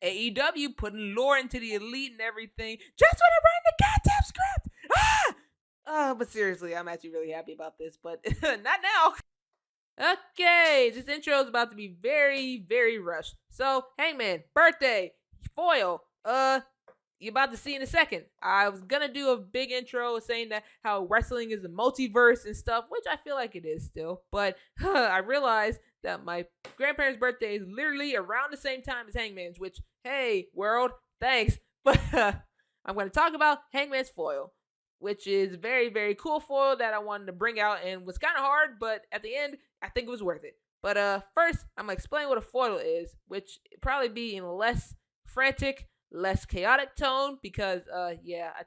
AEW putting lore into the elite and everything just when I write the goddamn script. Ah! But seriously, I'm actually really happy about this, but not now. Okay, this intro is about to be very, very rushed. So, Hangman, birthday, foil, you're about to see in a second. I was gonna do a big intro saying that how wrestling is a multiverse and stuff, which I feel like it is still, but I realized that my grandparents' birthday is literally around the same time as Hangman's, which, hey, world, thanks. But I'm going to talk about Hangman's foil, which is a very, very cool foil that I wanted to bring out and was kind of hard, but at the end, I think it was worth it. But first, I'm going to explain what a foil is, which probably be in a less frantic, less chaotic tone because, I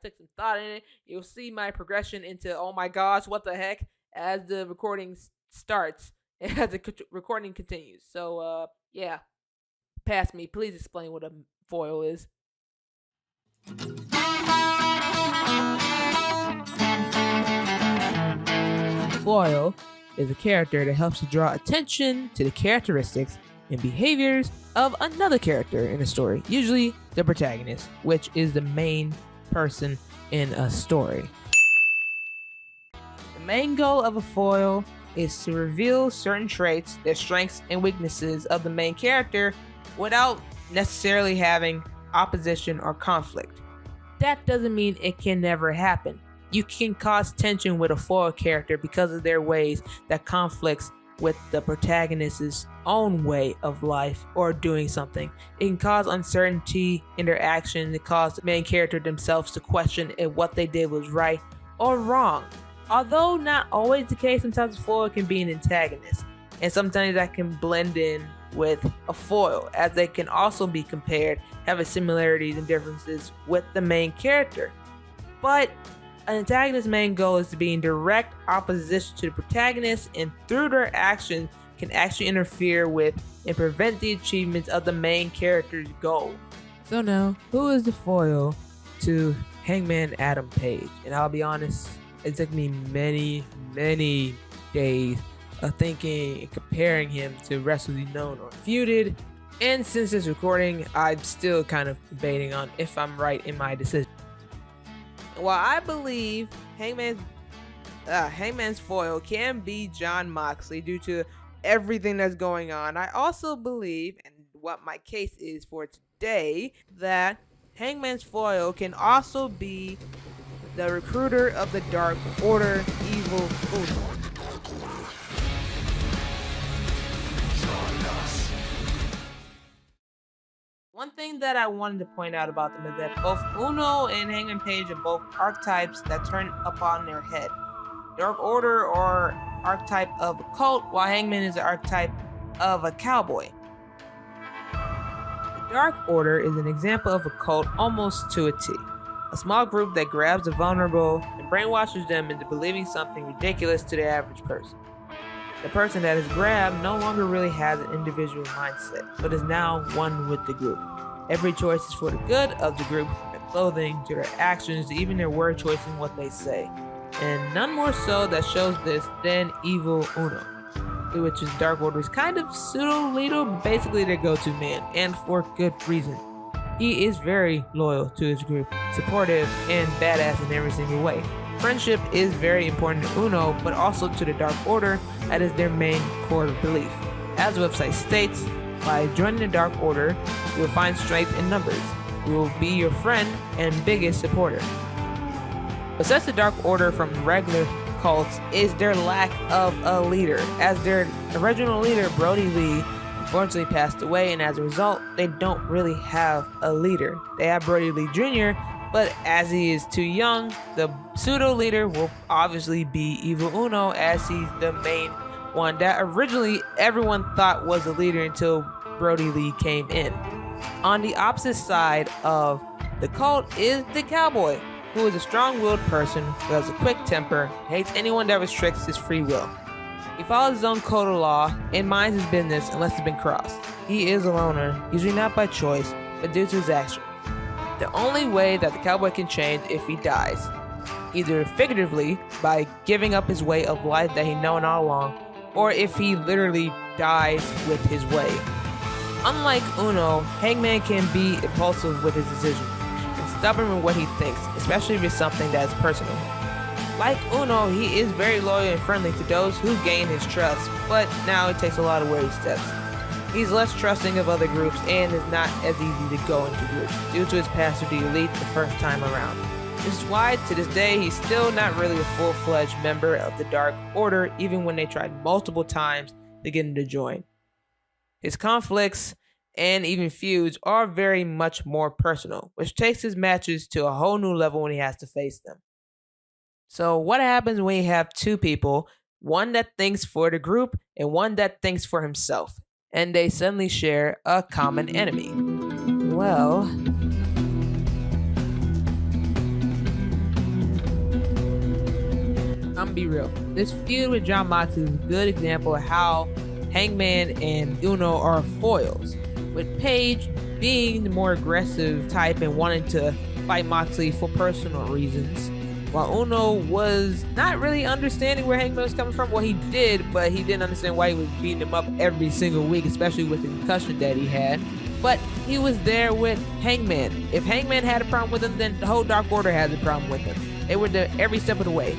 took some thought in it. You'll see my progression into, oh my gosh, what the heck, as the recording starts. As the recording continues. So, past me. Please explain what a foil is. Foil is a character that helps to draw attention to the characteristics and behaviors of another character in a story, usually the protagonist, which is the main person in a story. The main goal of a foil is to reveal certain traits, their strengths and weaknesses of the main character without necessarily having opposition or conflict. That doesn't mean it can never happen. You can cause tension with a foil character because of their ways that conflicts with the protagonist's own way of life or doing something. It can cause uncertainty in their actions. It cause the main character themselves to question if what they did was right or wrong. Although not always the case, sometimes a foil can be an antagonist, and sometimes that can blend in with a foil, as they can also be compared, having similarities and differences with the main character. But an antagonist's main goal is to be in direct opposition to the protagonist, and through their actions can actually interfere with and prevent the achievements of the main character's goal. So now, who is the foil to Hangman Adam Page? And I'll be honest, it took me many, many days of thinking and comparing him to wrestlers he known or feuded. And since this recording, I'm still kind of debating on if I'm right in my decision. While I believe Hangman's foil can be Jon Moxley due to everything that's going on, I also believe, and what my case is for today, that Hangman's foil can also be the recruiter of the Dark Order, Evil Uno. One thing that I wanted to point out about them is that both Uno and Hangman Page are both archetypes that turn upon their head. Dark Order or archetype of a cult, while Hangman is the archetype of a cowboy. The Dark Order is an example of a cult almost to a T. A small group that grabs the vulnerable and brainwashes them into believing something ridiculous to the average person. The person that is grabbed no longer really has an individual mindset, but is now one with the group. Every choice is for the good of the group, from their clothing to their actions to even their word choice and what they say. And none more so that shows this than Evil Uno, which is Dark Order's kind of pseudo-leader, but basically their go-to man, and for good reason. He is very loyal to his group, supportive, and badass in every single way. Friendship is very important to Uno, but also to the Dark Order, that is their main core of belief. As the website states, by joining the Dark Order, you will find strength in numbers. We will be your friend and biggest supporter. What sets the Dark Order from regular cults is their lack of a leader, as their original leader, Brody Lee, unfortunately passed away, and as a result, they don't really have a leader. They have Brody Lee Jr., but as he is too young, the pseudo-leader will obviously be Evil Uno, as he's the main one that originally everyone thought was the leader until Brody Lee came in. On the opposite side of the cult is the cowboy, who is a strong-willed person who has a quick temper, hates anyone that restricts his free will. He follows his own code of law and minds his business unless it's been crossed. He is a loner, usually not by choice, but due to his actions. The only way that the cowboy can change if he dies, either figuratively by giving up his way of life that he known all along, or if he literally dies with his way. Unlike Uno, Hangman can be impulsive with his decisions and stubborn with what he thinks, especially if it's something that is personal. Like Uno, he is very loyal and friendly to those who gain his trust, but now it takes a lot of where he steps. He's less trusting of other groups and is not as easy to go into groups due to his past with the elite the first time around. This is why, to this day, he's still not really a full-fledged member of the Dark Order, even when they tried multiple times to get him to join. His conflicts and even feuds are very much more personal, which takes his matches to a whole new level when he has to face them. So what happens when you have two people, one that thinks for the group and one that thinks for himself, and they suddenly share a common enemy? Well, I'm gonna be real. This feud with Jon Moxley is a good example of how Hangman and Uno are foils, with Page being the more aggressive type and wanting to fight Moxley for personal reasons, while Uno was not really understanding where Hangman was coming from. Well, he did, but he didn't understand why he was beating him up every single week, especially with the concussion that he had. But he was there with Hangman. If Hangman had a problem with him, then the whole Dark Order had a problem with him. They were there every step of the way.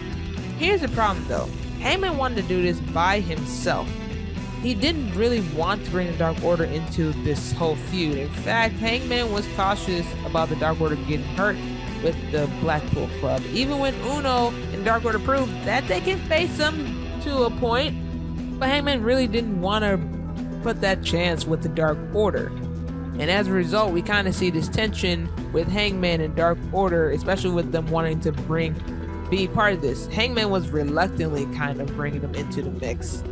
Here's the problem though. Hangman wanted to do this by himself. He didn't really want to bring the Dark Order into this whole feud. In fact, Hangman was cautious about the Dark Order getting hurt with the Blackpool Club, even when Uno and Dark Order proved that they can face them to a point. But Hangman really didn't want to put that chance with the Dark Order. And as a result, we kind of see this tension with Hangman and Dark Order, especially with them wanting to be part of this. Hangman was reluctantly kind of bringing them into the mix.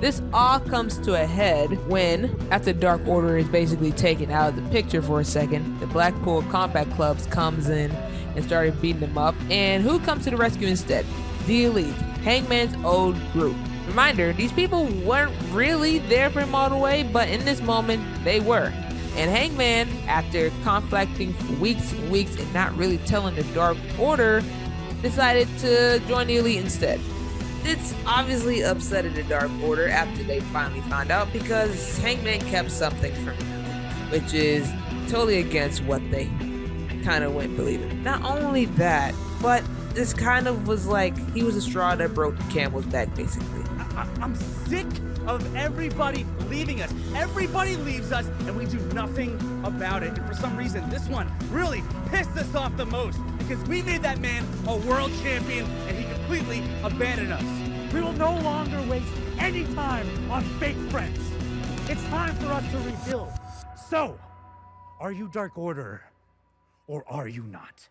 This all comes to a head when, after Dark Order is basically taken out of the picture for a second, the Blackpool Combat Clubs comes in and started beating them up. And who comes to the rescue instead? The Elite, Hangman's old group. Reminder, these people weren't really there for him all the way, but in this moment, they were. And Hangman, after conflicting for weeks and weeks and not really telling the Dark Order, decided to join the Elite instead. This obviously upsetted the Dark Order after they finally found out, because Hangman kept something from them, which is totally against what they kind of went believing. Not only that, but this kind of was like he was a straw that broke the camel's back, basically. I'm sick of everybody leaving us. Everybody leaves us and we do nothing about it. And for some reason, this one really pissed us off the most, because we made that man a world champion and he completely abandoned us. We will no longer waste any time on fake friends. It's time for us to rebuild. So, are you Dark Order or are you not?